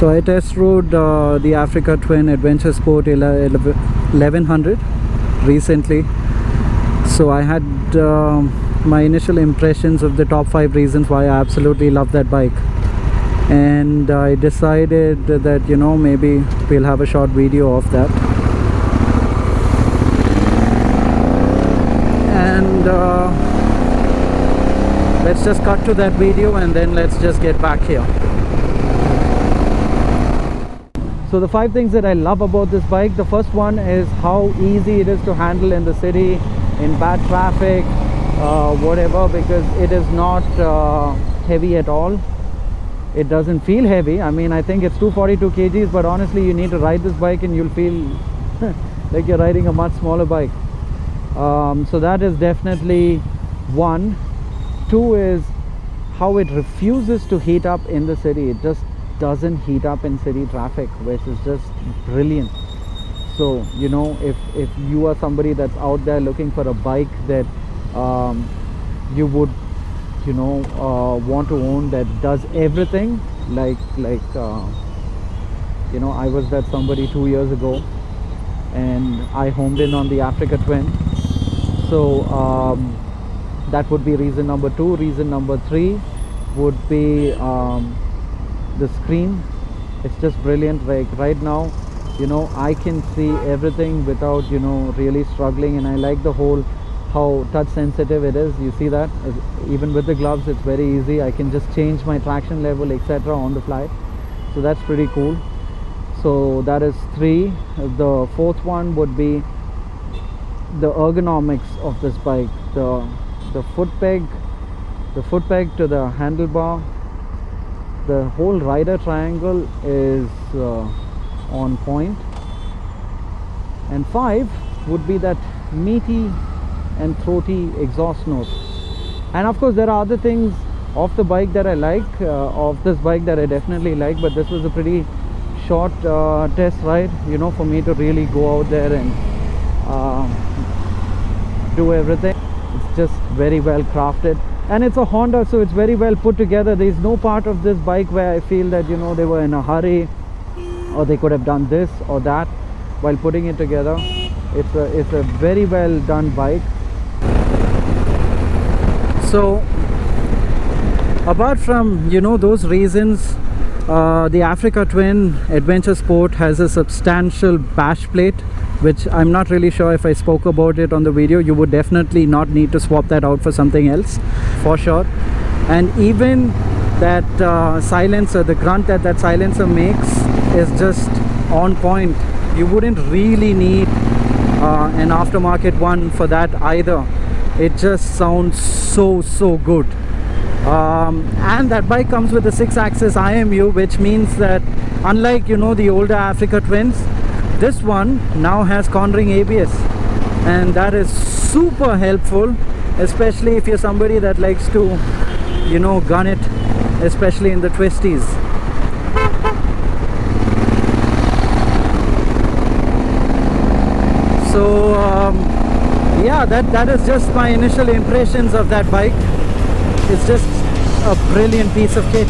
So I test rode the Africa Twin Adventure Sport 1100 recently. So I had my initial impressions of the top 5 reasons why I absolutely love that bike, and I decided that, you know, maybe we'll have a short video of that. And let's just cut to that video and then let's just get back here. So the 5 things that I love about this bike, the first one is how easy it is to handle in the city, in bad traffic, whatever, because it is not heavy at all. It doesn't feel heavy. I mean, I think it's 242 kgs, but honestly you need to ride this bike and you'll feel like you're riding a much smaller bike. So that is definitely one. 2 is how it refuses to heat up in the city. It just doesn't heat up in city traffic, which is just brilliant. So, you know, if you are somebody that's out there looking for a bike that you would, you know, want to own, that does everything, like you know, I was that somebody 2 years ago and I homed in on the Africa Twin. So that would be reason number 2. Reason number 3 would be the screen. It's just brilliant. Like right now, you know, I can see everything without, you know, really struggling, and I like the whole how touch sensitive it is. You see that even with the gloves, it's very easy. I can just change my traction level, etc. on the fly. So that's pretty cool. So that is 3. The 4th one would be the ergonomics of this bike. The foot peg to the handlebar, the whole rider triangle is on point. And 5 would be that meaty and throaty exhaust note. And of course there are other things of the bike that I like, of this bike that I definitely like, but this was a pretty short test ride, you know, for me to really go out there and do everything. It's just very well crafted, and it's a Honda, so it's very well put together. There's no part of this bike where I feel that, you know, they were in a hurry or they could have done this or that while putting it together. It's a very well done bike. So apart from, you know, those reasons, the Africa Twin Adventure Sport has a substantial Bosch Plate, which I'm not really sure if I spoke about it on the video. You would definitely not need to swap that out for something else, for sure. And even that silencer, the grunt that silencer makes is just on point. You wouldn't really need an aftermarket one for that either. It just sounds so good. And that bike comes with a 6-axis IMU, which means that unlike, you know, the older Africa Twins, this one now has cornering ABS, and that is super helpful, especially if you're somebody that likes to, you know, gun it, especially in the twisties. So yeah, that is just my initial impressions of that bike. It's just a brilliant piece of kit.